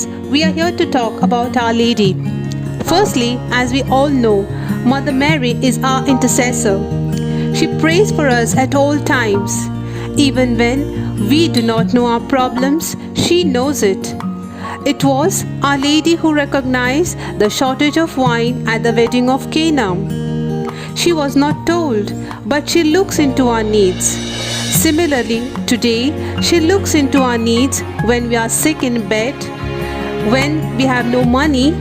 friends, we are here to talk about Our Lady. Firstly, as we all know, Mother Mary is our intercessor. She prays for us at all times. Even when we do not know our problems, she knows it. It was Our Lady who recognized the shortage of wine at the wedding of Cana. She was not told, but she looks into our needs. Similarly, today, she looks into our needs when we are sick in bed, when we have no money,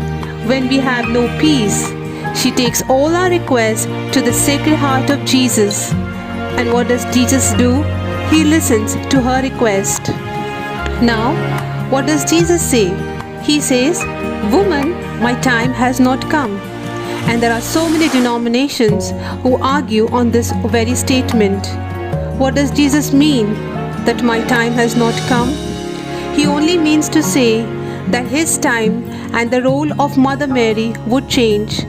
when we have no peace. She takes all our requests to the Sacred Heart of Jesus. And what does Jesus do? He listens to her request. Now, what does Jesus say? He says, "Woman, my time has not come." And there are so many denominations who argue on this very statement. What does Jesus mean that my time has not come? He only means to say that his time and the role of Mother Mary would change.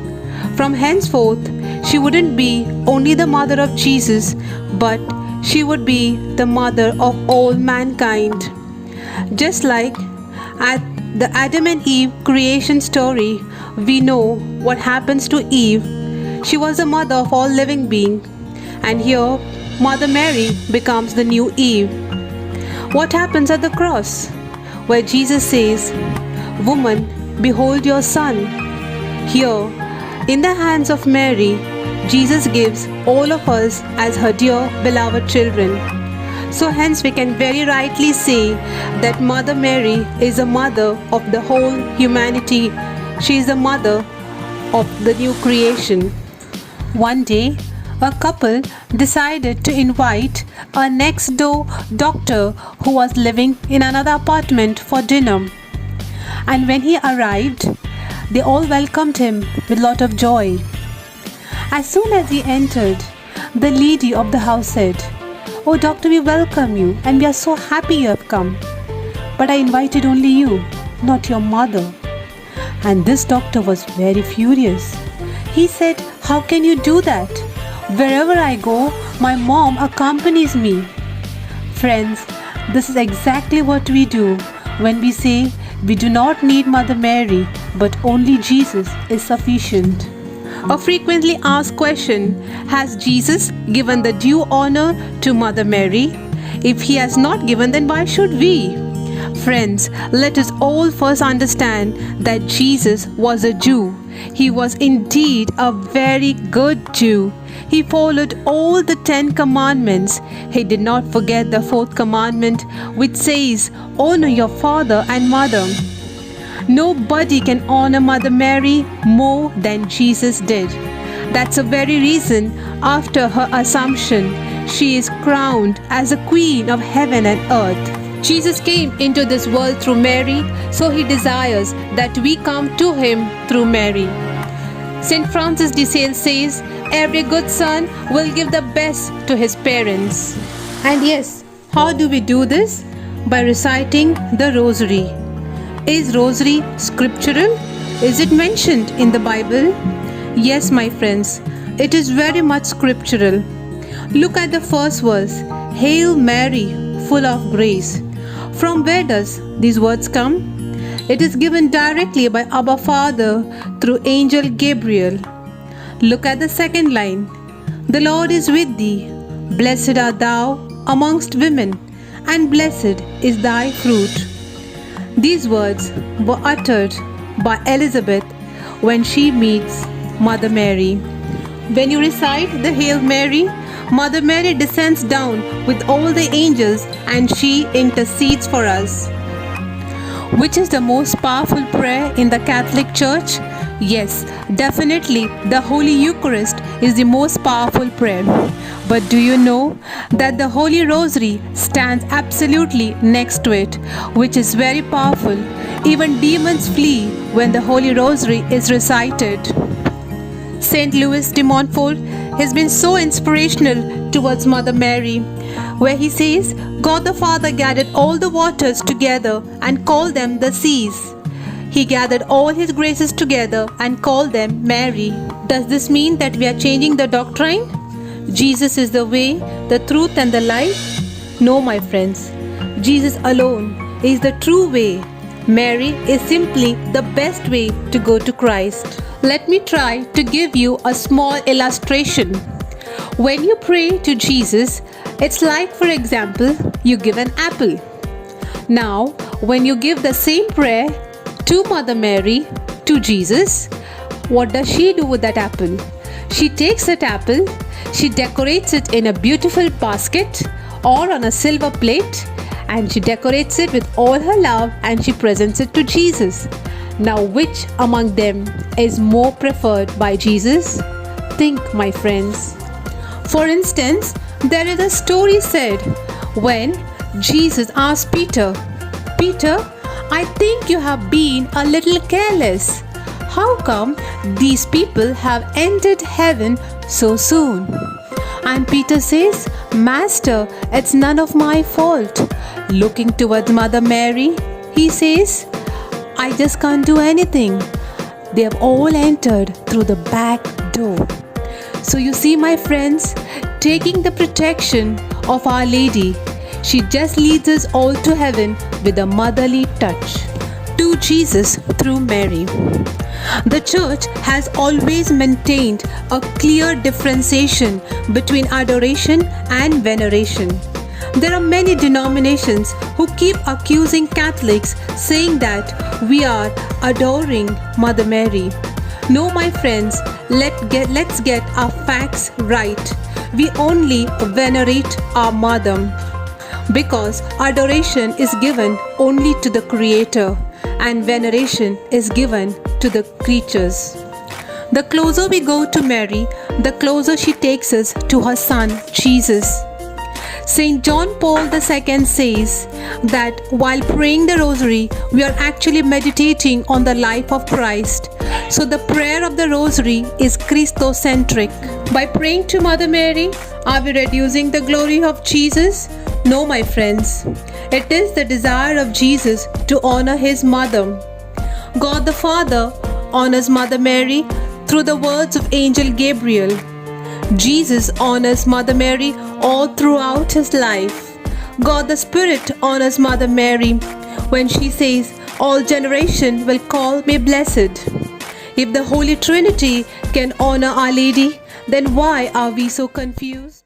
From henceforth, she wouldn't be only the mother of Jesus, but she would be the mother of all mankind. Just like at the Adam and Eve creation story, we know what happens to Eve. She was the mother of all living beings, and here Mother Mary becomes the new Eve. What happens at the cross? Where Jesus says, "Woman, behold your son." Here, in the hands of Mary, Jesus gives all of us as her dear beloved children. So hence we can very rightly say that Mother Mary is a mother of the whole humanity. She is the mother of the new creation. One day, a couple decided to invite a next door doctor who was living in another apartment for dinner. And when he arrived, they all welcomed him with a lot of joy. As soon as he entered, the lady of the house said, "Oh doctor, we welcome you and we are so happy you have come. But I invited only you, not your mother." And this doctor was very furious. He said, "How can you do that? Wherever I go, my mom accompanies me." Friends, this is exactly what we do when we say we do not need Mother Mary, but only Jesus is sufficient. A frequently asked question: has Jesus given the due honor to Mother Mary? If he has not given, then why should we? Friends, let us all first understand that Jesus was a Jew. He was indeed a very good Jew. He followed all the 10 commandments. He did not forget the 4th commandment, which says, "Honor your father and mother." Nobody can honor Mother Mary more than Jesus did. That's the very reason, after her Assumption, she is crowned as the Queen of heaven and earth. Jesus came into this world through Mary, so he desires that we come to him through Mary. St. Francis de Sales says, "Every good son will give the best to his parents." And yes, how do we do this? By reciting the Rosary. Is Rosary scriptural? Is it mentioned in the Bible? Yes, my friends, it is very much scriptural. Look at the first verse, "Hail Mary, full of grace." From where does these words come? It is given directly by Abba Father through Angel Gabriel. Look at the second line, "The Lord is with thee. Blessed art thou amongst women, and blessed is thy fruit." These words were uttered by Elizabeth when she meets Mother Mary. When you recite the Hail Mary, Mother Mary descends down with all the angels and she intercedes for us. Which is the most powerful prayer in the Catholic Church? Yes, definitely the Holy Eucharist is the most powerful prayer. But do you know that the Holy Rosary stands absolutely next to it, which is very powerful. Even demons flee when the Holy Rosary is recited. Saint Louis de Montfort has been so inspirational towards Mother Mary, where he says, "God the Father gathered all the waters together and called them the seas. He gathered all his graces together and called them Mary." Does this mean that we are changing the doctrine? Jesus is the way, the truth and the life? No, my friends. Jesus alone is the true way, Mary is simply the best way to go to Christ. Let me try to give you a small illustration. When you pray to Jesus, it's like, for example, you give an apple. Now, when you give the same prayer to Mother Mary, to Jesus, what does she do with that apple? She takes that apple, she decorates it in a beautiful basket or on a silver plate, and she decorates it with all her love and she presents it to Jesus. Now, which among them is more preferred by Jesus? Think, my friends. For instance, there is a story said when Jesus asked Peter, "Peter, I think you have been a little careless. How come these people have entered heaven so soon?" And Peter says, "Master, it's none of my fault." Looking towards Mother Mary, he says, "I just can't do anything. They have all entered through the back door." So you see, my friends, taking the protection of Our Lady, she just leads us all to heaven with a motherly touch. To Jesus through Mary. The Church has always maintained a clear differentiation between adoration and veneration. There are many denominations who keep accusing Catholics, saying that we are adoring Mother Mary. No, my friends, let's get our facts right. We only venerate our Mother, because adoration is given only to the Creator and veneration is given to the creatures. The closer we go to Mary, the closer she takes us to her Son, Jesus. St. John Paul II says that while praying the Rosary, we are actually meditating on the life of Christ. So the prayer of the Rosary is Christocentric. By praying to Mother Mary, are we reducing the glory of Jesus? No, my friends. It is the desire of Jesus to honor his mother. God the Father honors Mother Mary through the words of Angel Gabriel. Jesus honors Mother Mary all throughout his life. God the Spirit honors Mother Mary when she says, "All generation will call me blessed." If the Holy Trinity can honor Our Lady, then why are we so confused?